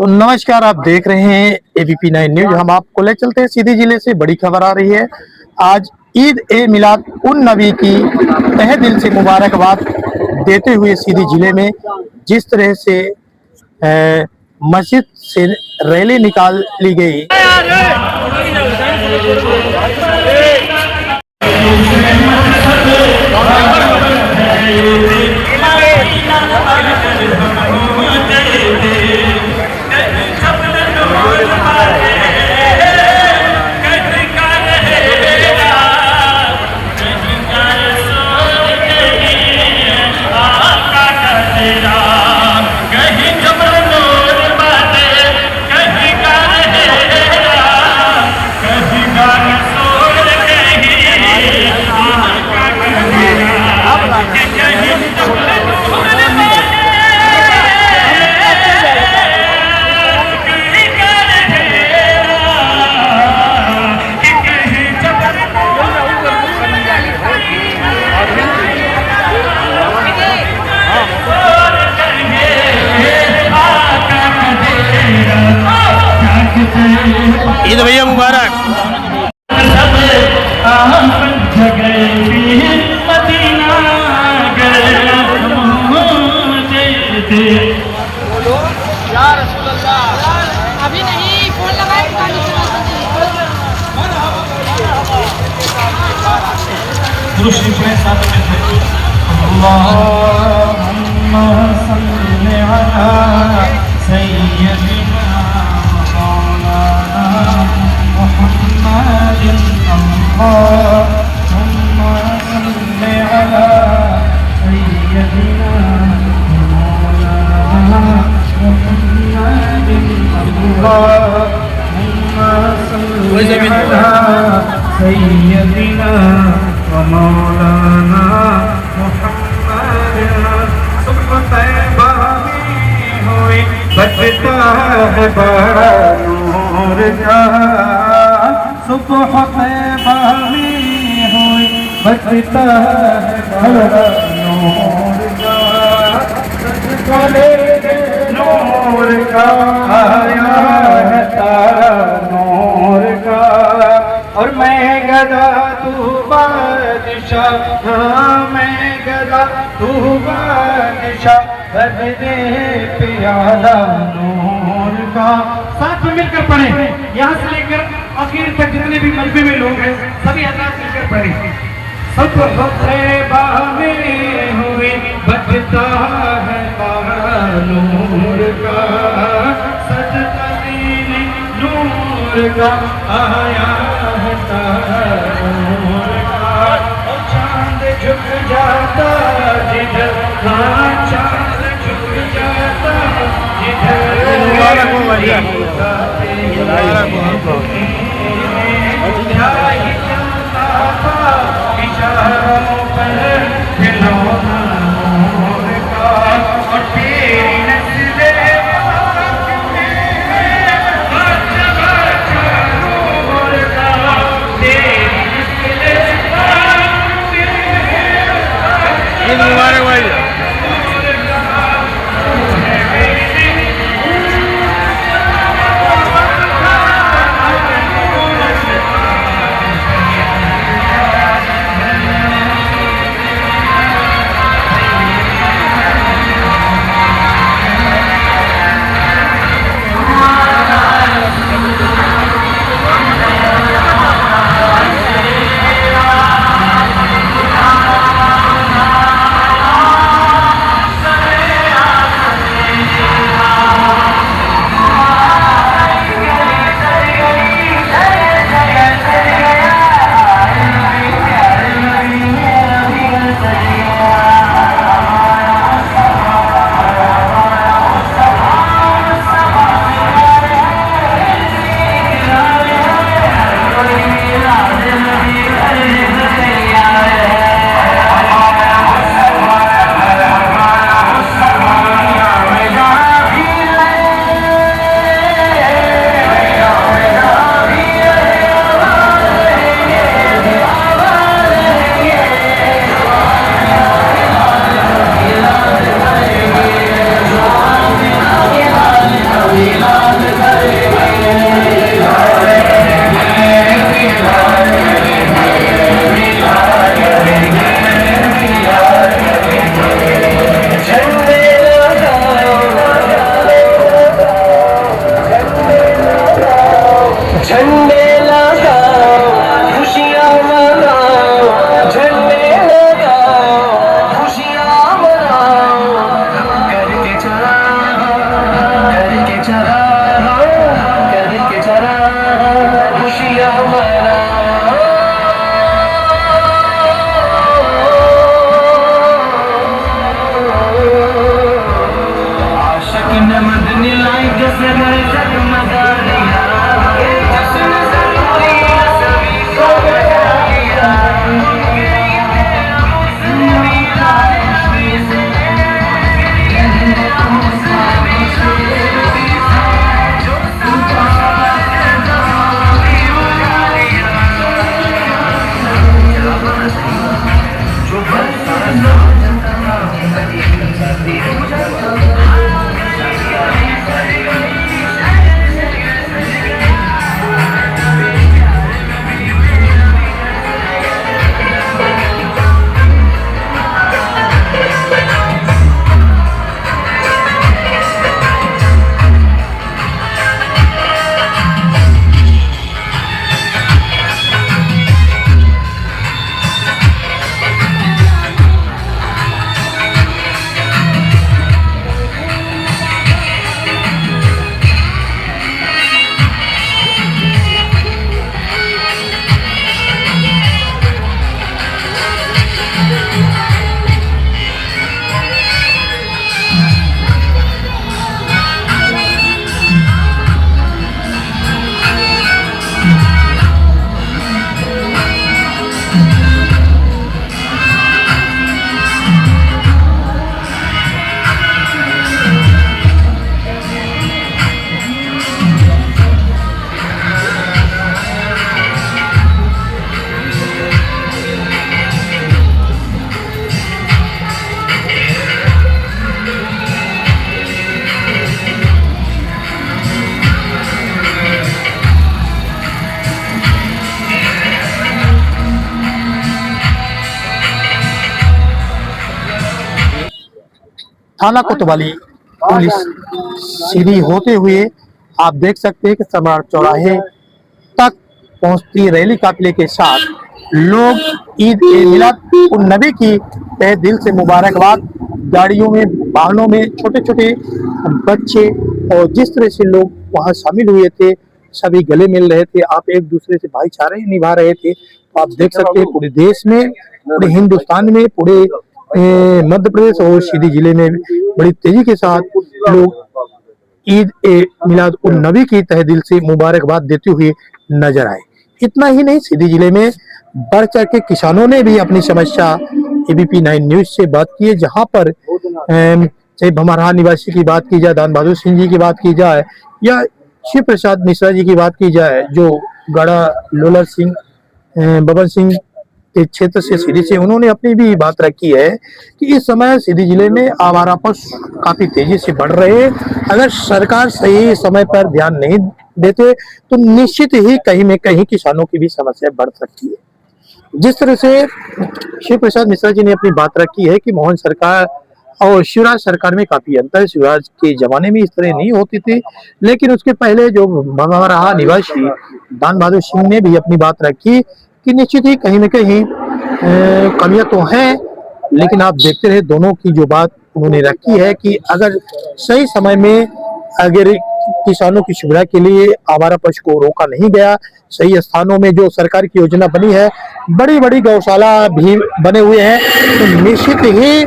तो नमस्कार, आप देख रहे हैं एबीपी 9 न्यूज। हम आपको ले चलते हैं सीधी जिले से। बड़ी खबर आ रही है। आज ईद ए मिलाद उन नबी की तहे दिल से मुबारकबाद देते हुए सीधी जिले में जिस तरह से मस्जिद से रैली निकाली गई। ईद भैया मुबारक। अभी नहीं, फोन लगाए सैयदना व मौलाना मुहम्मद सुबह तैबा में होए बजता है बड़ा नूर का। सुबह तैबा में होए बजता है बड़ा नूर का। नूर का आया है तारा नूर का। और मैं गदा तू बादशाह, मैं गदा तू बादशाह, बदले प्याला नूर का। साथ में मिलकर पढ़े, यहाँ से लेकर आखिर तक जितने भी मजबे में लोग हैं सभी हजरात मिलकर पढ़े। सब तैबा में हुए बजता है तारा नूर का। सजदा नूर का आया है तारा नूर का। और चांद झुक जाता जिधर, हाँ चांद झुक जाता जिधर। इशारों पर खिलौना नूर का। और तेरी नस्ले मुबारक भाई। थाना कोतवाली पुलिस सीधी होते हुए आप देख सकते हैं कि सम्राट चौराहे तक पहुंचती रैली काफिले के साथ लोग ईद ए मिलाद उन नबी की तहे दिल से मुबारकबाद गाड़ियों में, वाहनों में, छोटे छोटे बच्चे और जिस तरह से लोग वहां शामिल हुए थे, सभी गले मिल रहे थे, आप एक दूसरे से भाईचारे निभा रहे थे। तो आप देख सकते हैं पूरे देश में, पूरे हिंदुस्तान में, पूरे मध्य प्रदेश और सीधी जिले में बड़ी तेजी के साथ लोग ईद ए मिलाद उन नबी की तहे दिल से मुबारकबाद देते हुए नजर आए। इतना ही नहीं, सीधी जिले में बढ़ चढ़ के किसानों ने भी अपनी समस्या एबीपी 9 न्यूज से बात की है, जहां पर चाहे भमरहा निवासी की बात की जाए, दान बहादुर सिंह जी की बात की जाए या शिव प्रसाद मिश्रा जी की बात की जाए, जो गढ़ा लोलर सिंह बबन सिंह के क्षेत्र से सीधी से उन्होंने अपनी भी बात रखी है कि इस समय सीधी जिले में आवारा पशु काफी तेजी से बढ़ रहे हैं। अगर सरकार सही समय पर ध्यान नहीं देते तो निश्चित ही कहीं में कहीं किसानों की भी समस्या बढ़ सकती है। जिस तरह से शिव प्रसाद मिश्रा जी ने अपनी बात रखी है कि मोहन सरकार और शिवराज सरकार में काफी अंतर है। शिवराज के जमाने में इस तरह नहीं होती थी, लेकिन उसके पहले जो भमरहा निवासी दान बहादुर सिंह ने भी अपनी बात रखी कि निश्चित ही कहीं न कहीं कमियां तो हैं, लेकिन आप देखते रहे दोनों की जो बात उन्होंने रखी है कि अगर सही समय में अगर किसानों की सुविधा के लिए आवारा पशु को रोका नहीं गया, सही स्थानों में जो सरकार की योजना बनी है, बड़ी बड़ी गौशाला भी बने हुए हैं, तो निश्चित ही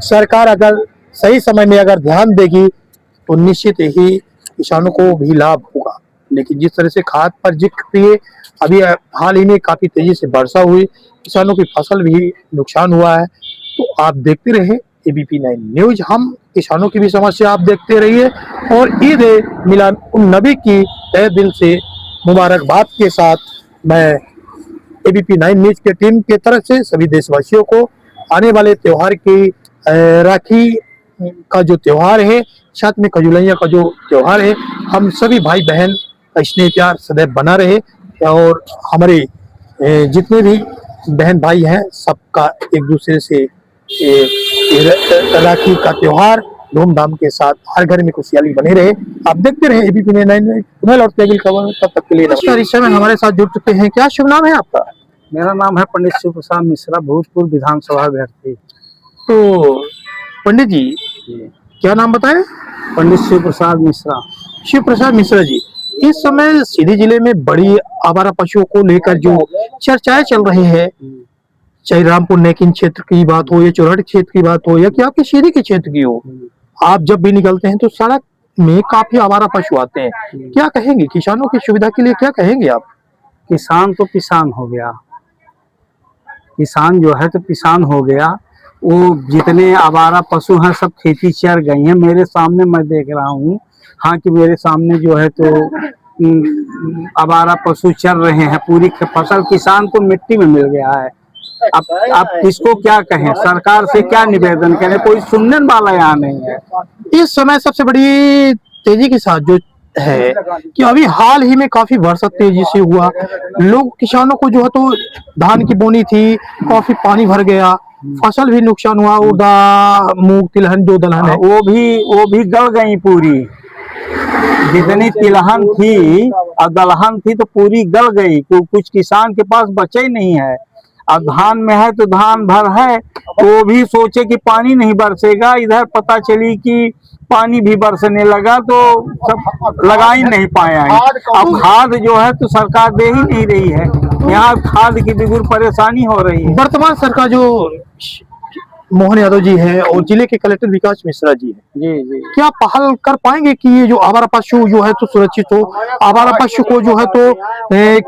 सरकार अगर सही समय में अगर ध्यान देगी तो निश्चित ही किसानों को भी लाभ होगा। लेकिन जिस तरह से खाद पर जिक्र किए, अभी हाल ही में काफी तेजी से वर्षा हुई, किसानों की फसल भी नुकसान हुआ है। तो आप देखते रहे एबीपी 9 न्यूज, हम किसानों की भी समस्या आप देखते रहिए और ईद ए मिलाद उन नबी की तहे दिल से मुबारकबाद के साथ मैं एबीपी 9 न्यूज के टीम की तरफ से सभी देशवासियों को आने वाले त्योहार की राखी का जो त्योहार है, साथ में खजुलैया का जो त्योहार है, हम सभी भाई बहन का स्नेह प्यार सदैव बना रहे और हमारे जितने भी बहन भाई हैं सबका एक दूसरे से राखी का त्योहार धूमधाम के साथ हर घर में खुशहाली बने रहे। आप देखते रहे एबीपी 9 में पुनः लौटते अगली खबर, तब तक के लिए नमस्कार। इस समय हमारे साथ जुड़ चुके हैं, क्या शुभ नाम है आपका? मेरा नाम है पंडित शिव प्रसाद मिश्रा, भूतपूर्व विधानसभा अभ्यर्थी। तो पंडित जी क्या नाम बताएं? पंडित शिव प्रसाद मिश्रा। शिव प्रसाद मिश्रा जी, इस समय सीधी जिले में बड़ी आवारा पशुओं को लेकर जो चर्चाएं चल रही है, चाहे रामपुर नेकिन क्षेत्र की बात हो या चौराट क्षेत्र की बात हो या कि आपके सीधी के क्षेत्र की हो, आप जब भी निकलते हैं तो सड़क में काफी आवारा पशु आते हैं, क्या कहेंगे किसानों की सुविधा के लिए, क्या कहेंगे आप? किसान तो किसान हो गया, किसान जो है तो किसान हो गया। वो जितने आवारा पशु हैं सब खेती चर गई हैं। मेरे सामने मैं देख रहा हूँ, हाँ, कि मेरे सामने जो है तो आवारा पशु चर रहे हैं। पूरी फसल किसान को मिट्टी में मिल गया है। अब किसको क्या कहें, सरकार से क्या निवेदन करें, कोई सुनने वाला यहाँ नहीं है। इस समय सबसे बड़ी तेजी के साथ जो है कि अभी हाल ही में काफी वर्षा तेजी से हुआ, लोग किसानों को जो है तो धान की बोनी थी, काफी पानी भर गया, फसल भी नुकसान हुआ। उड़दा मूंग तिलहन जो दलहन है वो भी गल गई पूरी। जितनी तिलहन थी और दलहन थी तो पूरी गल गई। कुछ किसान के पास बचे ही नहीं है। अब धान में है तो धान भर है, वो भी सोचे कि पानी नहीं बरसेगा, इधर पता चली कि पानी भी बरसने लगा तो सब लगा ही नहीं पाया है। अब खाद जो है तो सरकार दे ही नहीं रही है। यहाँ खाद की भी परेशानी हो रही है। वर्तमान सरकार जो मोहन यादव जी है और जिले के कलेक्टर विकास मिश्रा जी है, जी क्या पहल कर पाएंगे कि ये जो आवारा पशु जो है तो सुरक्षित हो, आवारा पशु को जो है तो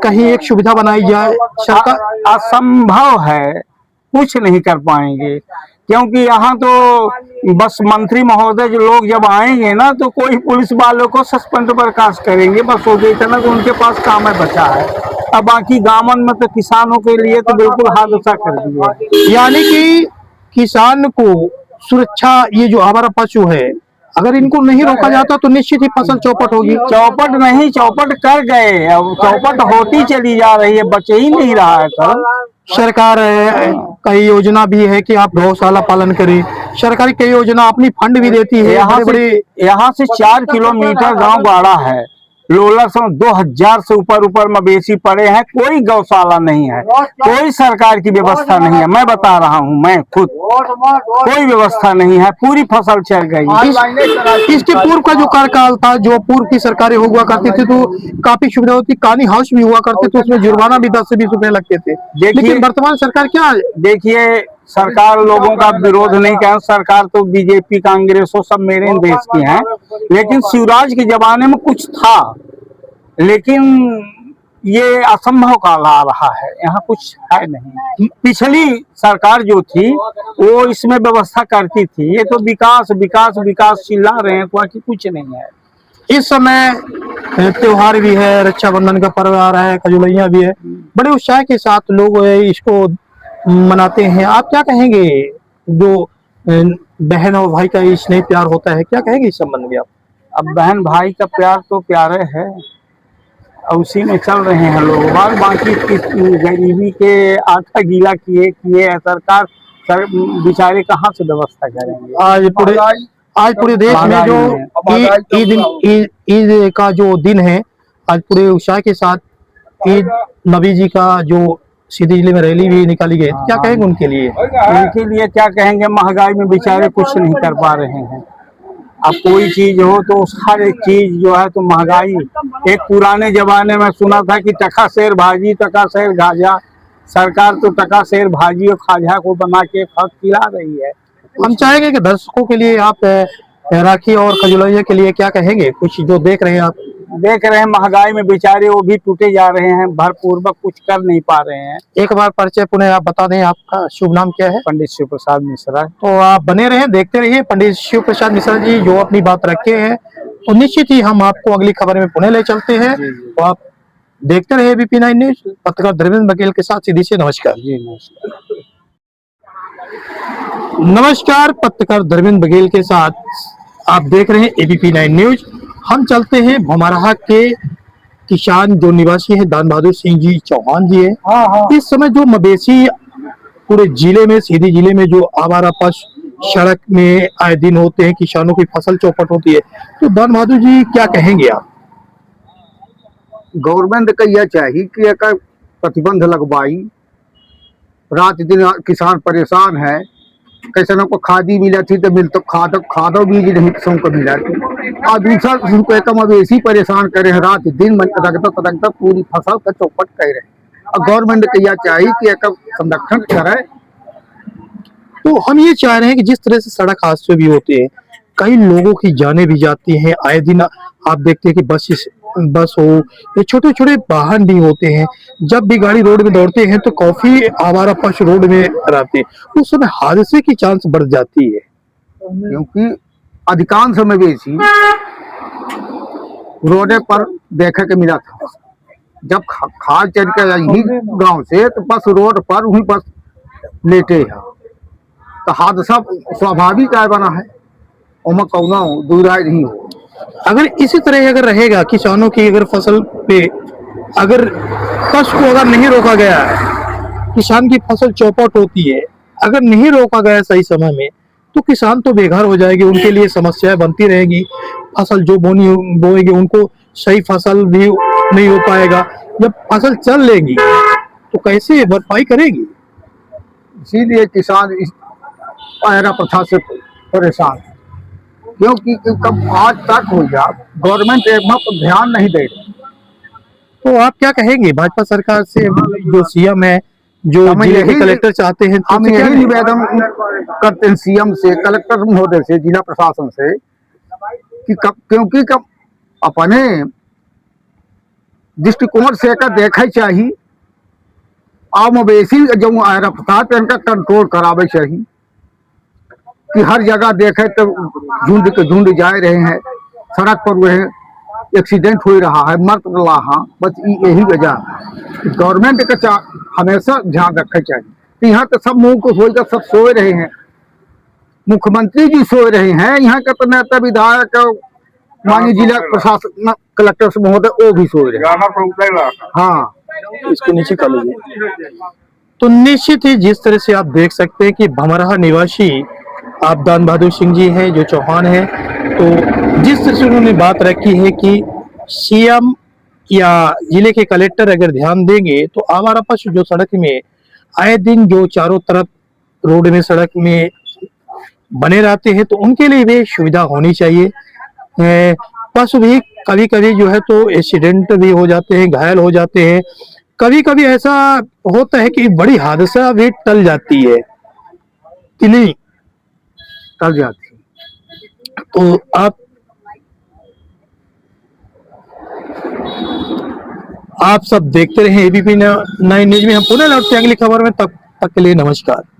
कहीं एक सुविधा बनाई जाए? सरकार असंभव है, कुछ नहीं कर पाएंगे, क्योंकि यहाँ तो बस मंत्री महोदय जो लोग जब आएंगे ना तो कोई पुलिस वालों को सस्पेंड बर्खास्त करेंगे, बस वो इतना तो उनके पास काम है बचा है। अब बाकी गांवन में तो किसानों के लिए तो बिल्कुल हादसा कर दिया। यानी कि किसान को सुरक्षा, ये जो आवारा पशु है अगर इनको नहीं रोका जाता तो निश्चित ही फसल चौपट होगी। चौपट नहीं, चौपट कर गए, अब चौपट होती चली जा रही है, बचे ही नहीं रहा है। तो सरकार कई योजना भी है कि आप गौशाला पालन करें, सरकारी कई योजना अपनी फंड भी देती है। यहाँ से 4 किलोमीटर गांव बाड़ा है, लोलर से 2000 से ऊपर मवेशी पड़े हैं, कोई गौशाला नहीं है, कोई सरकार की व्यवस्था नहीं है। मैं बता रहा हूँ, मैं खुद, कोई व्यवस्था नहीं है, पूरी फसल चल गई। इसके पूर्व का जो कार्यकाल था, जो पूर्व की सरकारें हुआ करती थी तो काफी सुविधा होती, कानी हाउस भी हुआ करते थे, उसमें जुर्माना भी 10 से 20 रुपए लगते थे। लेकिन वर्तमान सरकार क्या, देखिए, सरकार लोगों का विरोध नहीं कर, सरकार तो बीजेपी कांग्रेस वो सब मेरे देश की हैं, लेकिन शिवराज के जमाने में कुछ था, लेकिन ये असंभव काल आ रहा है, यहाँ कुछ है नहीं। पिछली सरकार जो थी वो इसमें व्यवस्था करती थी, ये तो विकास विकास विकास चिल्ला रहे हैं, बाकी कुछ नहीं है। इस समय त्योहार भी है, रक्षाबंधन का पर्व आ रहा है, खजुलैया भी है, बड़े उत्साह के साथ लोग इसको मनाते हैं। आप क्या कहेंगे, जो बहन और भाई का स्नेह प्यार होता है, क्या कहेंगे इस संबंध में आप? अब बहन भाई का प्यार तो प्यारे है, और उसी में चल रहे हैं लोग। बाकी गरीबी के आटा गीला किए सरकार बेचारे कहाँ से व्यवस्था करेंगे। आज पूरे देश में जो ईद का जो दिन है, आज पूरे उत्साह के साथ ईद नबी जी का जो सीधी जिले में रैली भी निकाली गई, क्या कहेंगे उनके लिए? उनके लिए क्या कहेंगे, महंगाई में बेचारे कुछ नहीं कर पा रहे हैं। अब कोई चीज हो तो हर एक चीज जो है तो महंगाई। एक पुराने जमाने में सुना था कि टका शेर भाजी टका शेर खाजा, सरकार तो टका शेर भाजी और खाजा को बना के खिला रही है। हम चाहेंगे कि दर्शकों के लिए आप राखी और खजुलैया के लिए क्या कहेंगे, कुछ जो देख रहे हैं आप? देख रहे हैं महंगाई में बेचारे वो भी टूटे जा रहे हैं, भरपूर्वक कुछ कर नहीं पा रहे हैं। एक बार परिचय पुनः आप बता दें, आपका शुभ नाम क्या है? पंडित शिव प्रसाद मिश्रा। तो आप बने रहें, देखते रहिए पंडित शिव प्रसाद मिश्रा जी जो अपनी बात रखे हैं, तो निश्चित ही हम आपको अगली खबर में पुनः ले चलते हैं। तो आप देखते रहे एबीपी 9 न्यूज। पत्रकार धर्मेंद्र बघेल के साथ सीधी से नमस्कार। जी नमस्कार। नमस्कार, पत्रकार धर्मेंद्र बघेल के साथ आप देख रहे हैं एबीपी 9 न्यूज। हम चलते हैं भमराहा के किसान जो निवासी है दान बहादुर सिंह जी चौहान जी है। इस समय जो मवेशी पूरे जिले में, सीधी जिले में जो आवारा पशु सड़क में आए दिन होते हैं, किसानों की फसल चौपट होती है, तो दान बहादुर जी क्या कहेंगे आप? गवर्नमेंट का यह चाहिए कि एक प्रतिबंध लगवाई। रात दिन किसान परेशान है, किसानों को खादी मिला थी तो मिलता खादो बीज नहीं किसानों को मिला थी, और दूसरा किस्म को एक मवेशी परेशान करे हैं, रात दिन रखता पूरी फसल का चौपट कर रहे हैं। और गवर्नमेंट को यह चाहिए कि एक संरक्षण करे। तो हम ये चाह रहे हैं कि जिस तरह से सड़क हादसे भी होते हैं, कई लोगों की जानें भी जाती हैं। आए दिन आप देखते हैं कि बस हो, ये छोटे छोटे वाहन भी होते हैं, जब भी गाड़ी रोड में दौड़ते हैं तो काफी आवारा पशु रोड में रहते हैं, उस समय हादसे की चांस बढ़ जाती है। क्योंकि अधिकांश मवेशी रोडे पर देखे के मिला था। जब खाद चढ़ के यही गांव से तो बस रोड पर वहीं बस लेटे है, तो हादसा स्वाभाविक आय बना है, उमा कौना दूर राय नहीं हो। अगर इसी तरह अगर रहेगा, किसानों की अगर फसल पे अगर पशु को अगर नहीं रोका गया है, किसान की फसल चौपट होती है, अगर नहीं रोका गया सही समय में, तो किसान तो बेघर हो जाएगी, उनके लिए समस्याएं बनती रहेगी। फसल जो बोएगी उनको सही फसल भी नहीं हो पाएगा। जब फसल चल लेगी तो कैसे भरपाई करेगी? इसीलिए किसान इस पायरा प्रथा से परेशान है, क्योंकि कब आज तक हो गया गवर्नमेंट पर ध्यान नहीं दे रही। तो आप क्या कहेंगे भाजपा सरकार से, जो सीएम है, जो हम जिले के यही- कलेक्टर चाहते हैं, तो हम क्या यही कहें? निवेदन करते हैं सीएम से, कलेक्टर महोदय से, जिला प्रशासन से कि क्योंकि कब अपने दृष्टिकोण से का देखे चाहिए, आ मवेशी जो रफ्तार पे इनका कंट्रोल करावे चाहिए कि हर जगह देखे तो झुंड के झुंड जा रहे हैं, सड़क पर वह एक्सीडेंट हो रहा है, मर रहा, बस यही वजह है। गवर्नमेंट का हमेशा ध्यान रखे चाहिए। यहाँ तो सब मुंह को सोचकर सब सोए रहे हैं, मुख्यमंत्री जी सोए रहे हैं, यहाँ का तो नेता विधायक माननीय जिला प्रशासन कलेक्टर महोदय वो भी सोए रहे हैं। हाँ, इसको नीचे कर लीजिए। तो निश्चित ही जिस तरह से आप देख सकते हैं कि भमरहा निवासी आप दान बहादुर सिंह जी हैं, जो चौहान हैं, तो जिस तरह से उन्होंने बात रखी है कि सीएम या जिले के कलेक्टर अगर ध्यान देंगे तो आवारा पशु जो सड़क में आए दिन जो चारों तरफ रोड में सड़क में बने रहते हैं, तो उनके लिए भी सुविधा होनी चाहिए। पशु भी कभी कभी जो है तो एक्सीडेंट भी हो जाते हैं, घायल हो जाते हैं, कभी कभी ऐसा होता है कि बड़ी हादसा भी टल जाती है कि नहीं? टल जाती है। तो आप सब देखते रहे एबीपी 9 न्यूज में। हम पुनः लौटते हैं अगली खबर में, तब तक के लिए नमस्कार।